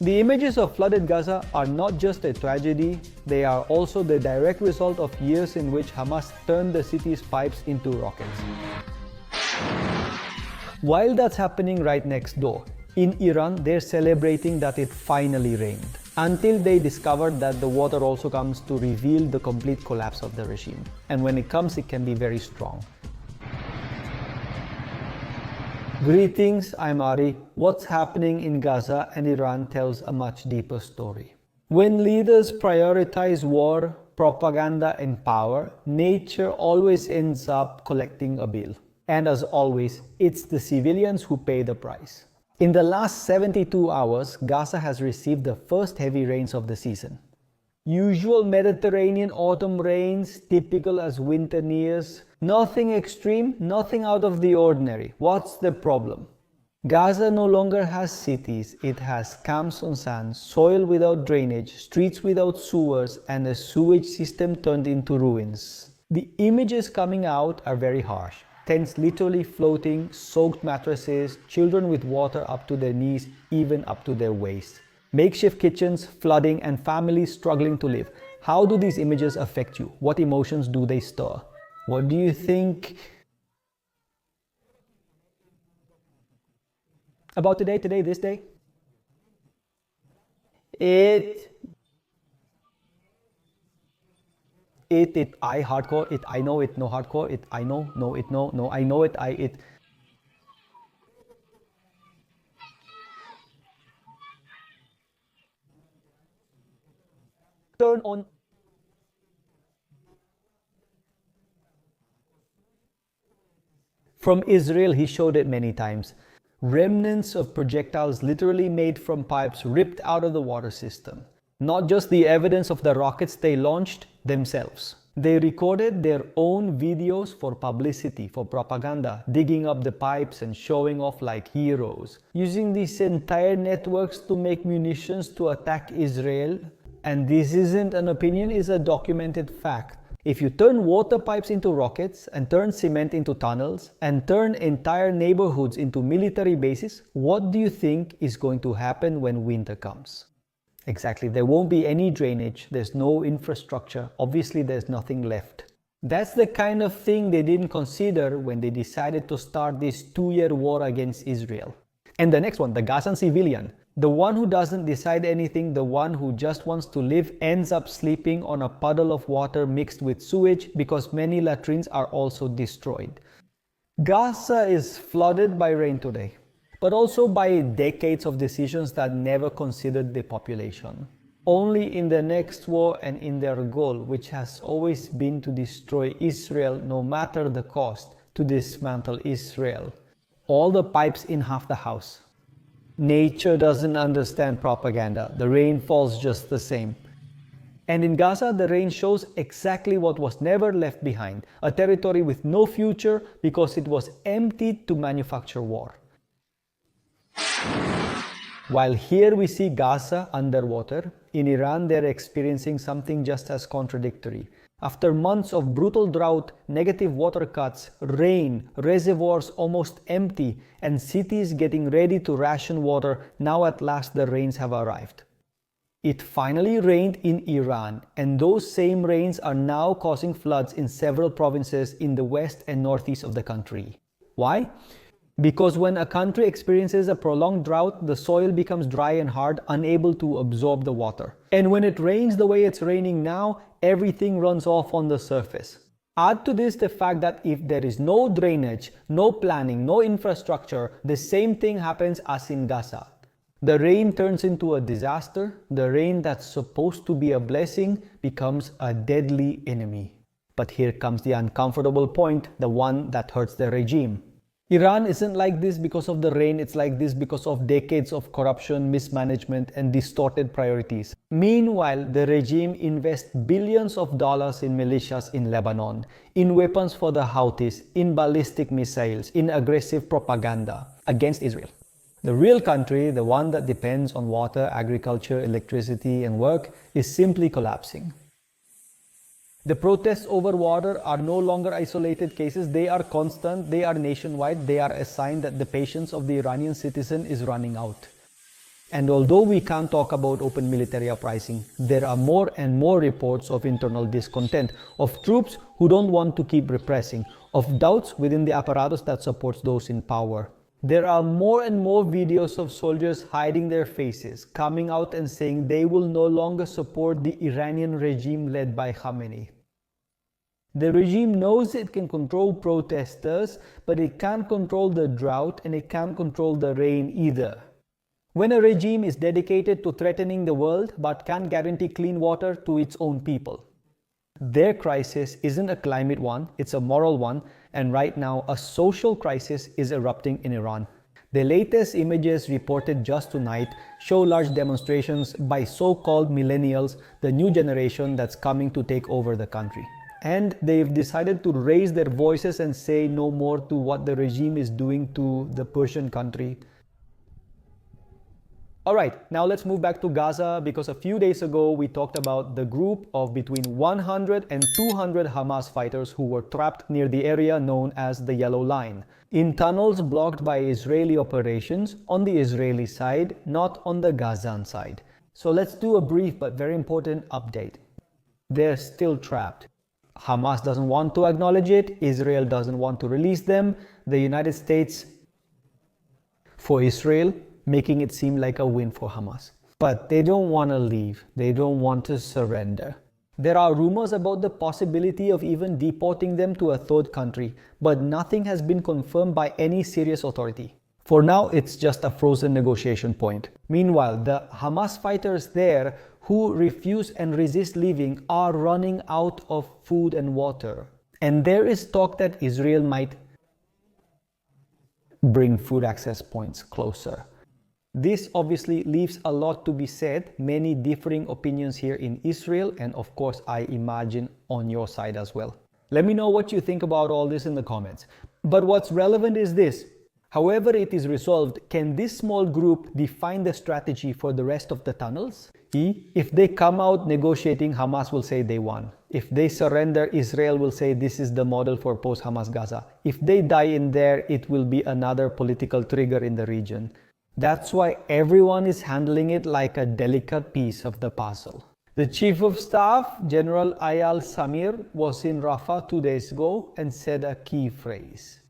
The images of flooded Gaza are not just a tragedy, they are also the direct result of years in which Hamas turned the city's pipes into rockets. While that's happening right next door, in Iran, they're celebrating that it finally rained, until they discovered that the water also comes to reveal the complete collapse of the regime. And when it comes, it can be very strong. Greetings, I'm Ari. What's happening in Gaza and Iran tells a much deeper story. When leaders prioritize war, propaganda, and power, nature always ends up collecting a bill. And as always, it's the civilians who pay the price. In the last 72 hours, Gaza has received the first heavy rains of the season. Usual Mediterranean autumn rains, typical as winter nears. Nothing extreme, nothing out of the ordinary. What's the problem? Gaza no longer has cities, it has camps on sand, soil without drainage, streets without sewers, and a sewage system turned into ruins. The images coming out are very harsh. Tents literally floating, soaked mattresses, children with water up to their knees, even up to their waist. Makeshift kitchens, flooding, and families struggling to live. How do these images affect you? What emotions do they stir? What do you think about today, this day? I hardcore, I know, it no hardcore, I know, no, no, I know, it. Turn on. From Israel, he showed it many times. Remnants of projectiles literally made from pipes ripped out of the water system. Not just the evidence of the rockets they launched themselves. They recorded their own videos for publicity, for propaganda, digging up the pipes and showing off like heroes. Using these entire networks to make munitions to attack Israel. And this isn't an opinion, it's a documented fact. If you turn water pipes into rockets and turn cement into tunnels and turn entire neighborhoods into military bases, what do you think is going to happen when winter comes? Exactly, there won't be any drainage, there's no infrastructure, obviously there's nothing left. That's the kind of thing they didn't consider when they decided to start this 2-year war against Israel. And the next one, the Gazan civilian. The one who doesn't decide anything, the one who just wants to live, ends up sleeping on a puddle of water mixed with sewage because many latrines are also destroyed. Gaza is flooded by rain today, but also by decades of decisions that never considered the population. Only in the next war and in their goal, which has always been to destroy Israel no matter the cost, to dismantle Israel. All the pipes in half the house. Nature doesn't understand propaganda. The rain falls just the same. And in Gaza, the rain shows exactly what was never left behind, a territory with no future because it was emptied to manufacture war. While here we see Gaza underwater, in Iran they're experiencing something just as contradictory. After months of brutal drought, negative water cuts, rain, reservoirs almost empty, and cities getting ready to ration water, now at last the rains have arrived. It finally rained in Iran, and those same rains are now causing floods in several provinces in the west and northeast of the country. Why? Because when a country experiences a prolonged drought, the soil becomes dry and hard, unable to absorb the water. And when it rains the way it's raining now, everything runs off on the surface. Add to this the fact that if there is no drainage, no planning, no infrastructure, the same thing happens as in Gaza. The rain turns into a disaster. The rain that's supposed to be a blessing becomes a deadly enemy. But here comes the uncomfortable point, the one that hurts the regime. Iran isn't like this because of the rain, it's like this because of decades of corruption, mismanagement, and distorted priorities. Meanwhile, the regime invests billions of dollars in militias in Lebanon, in weapons for the Houthis, in ballistic missiles, in aggressive propaganda against Israel. The real country, the one that depends on water, agriculture, electricity, and work, is simply collapsing. The protests over water are no longer isolated cases, they are constant, they are nationwide, they are a sign that the patience of the Iranian citizen is running out. And although we can't talk about open military uprising, there are more and more reports of internal discontent, of troops who don't want to keep repressing, of doubts within the apparatus that supports those in power. There are more and more videos of soldiers hiding their faces, coming out and saying they will no longer support the Iranian regime led by Khamenei. The regime knows it can control protesters, but it can't control the drought and it can't control the rain either. When a regime is dedicated to threatening the world but can't guarantee clean water to its own people. Their crisis isn't a climate one, it's a moral one, and right now a social crisis is erupting in Iran. The latest images reported just tonight show large demonstrations by so-called millennials, the new generation that's coming to take over the country. And they've decided to raise their voices and say no more to what the regime is doing to the Persian country. Alright, now let's move back to Gaza, because a few days ago we talked about the group of between 100 and 200 Hamas fighters who were trapped near the area known as the Yellow Line, in tunnels blocked by Israeli operations on the Israeli side, not on the Gazan side. So let's do a brief but very important update. They're still trapped. Hamas doesn't want to acknowledge it, Israel doesn't want to release them, the United States for Israel, making it seem like a win for Hamas. But they don't want to leave. They don't want to surrender. There are rumors about the possibility of even deporting them to a third country, but nothing has been confirmed by any serious authority. For now, it's just a frozen negotiation point. Meanwhile, the Hamas fighters there who refuse and resist leaving are running out of food and water. And there is talk that Israel might bring food access points closer. This obviously leaves a lot to be said, many differing opinions here in Israel, and of course I imagine on your side as well. Let me know what you think about all this in the comments. But what's relevant is this: however it is resolved, can this small group define the strategy for the rest of the tunnels? If they come out negotiating, Hamas will say they won. If they surrender, Israel will say this is the model for post-Hamas Gaza. If they die in there, it will be another political trigger in the region. That's why everyone is handling it like a delicate piece of the puzzle. The Chief of Staff, General Ayal Samir, was in Rafah 2 days ago and said a key phrase.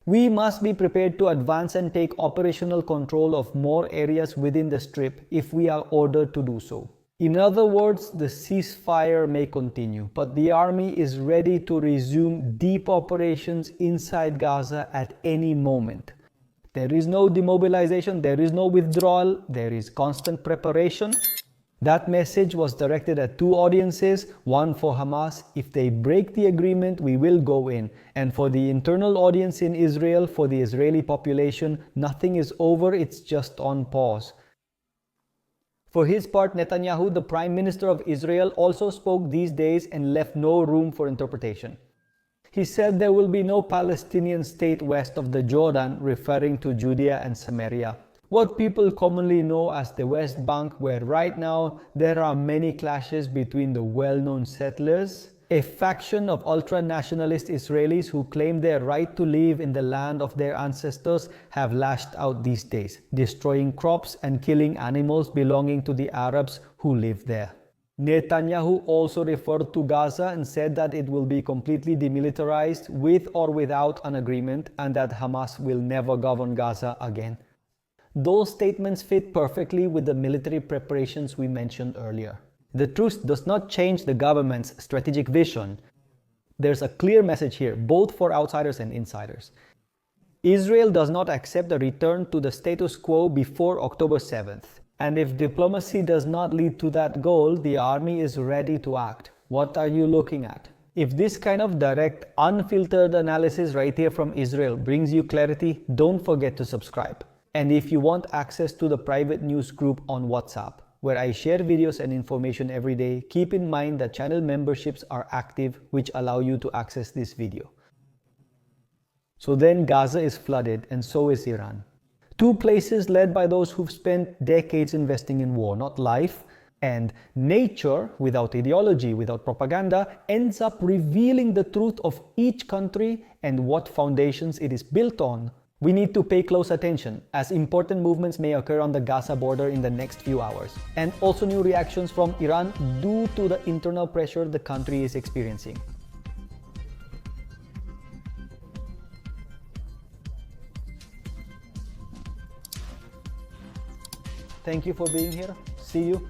We must be prepared to advance and take operational control of more areas within the Strip if we are ordered to do so. In other words, the ceasefire may continue, but the army is ready to resume deep operations inside Gaza at any moment. There is no demobilization, there is no withdrawal, there is constant preparation. That message was directed at two audiences, one for Hamas: if they break the agreement, we will go in. And for the internal audience in Israel, for the Israeli population, nothing is over, it's just on pause. For his part, Netanyahu, the Prime Minister of Israel, also spoke these days and left no room for interpretation. He said there will be no Palestinian state west of the Jordan, referring to Judea and Samaria, what people commonly know as the West Bank, where right now there are many clashes between the well-known settlers, a faction of ultra-nationalist Israelis who claim their right to live in the land of their ancestors, have lashed out these days, destroying crops and killing animals belonging to the Arabs who live there. Netanyahu also referred to Gaza and said that it will be completely demilitarized with or without an agreement, and that Hamas will never govern Gaza again. Those statements fit perfectly with the military preparations we mentioned earlier. The truce does not change the government's strategic vision. There's a clear message here, both for outsiders and insiders. Israel does not accept a return to the status quo before October 7th. And if diplomacy does not lead to that goal, the army is ready to act. What are you looking at? If this kind of direct, unfiltered analysis right here from Israel brings you clarity, don't forget to subscribe. And if you want access to the private news group on WhatsApp, where I share videos and information every day, keep in mind that channel memberships are active, which allow you to access this video. So then Gaza is flooded, and so is Iran. Two places led by those who've spent decades investing in war, not life. And nature, without ideology, without propaganda, ends up revealing the truth of each country and what foundations it is built on We need to pay close attention, as important movements may occur on the Gaza border in the next few hours, and also new reactions from Iran due to the internal pressure the country is experiencing. Thank you for being here. See you.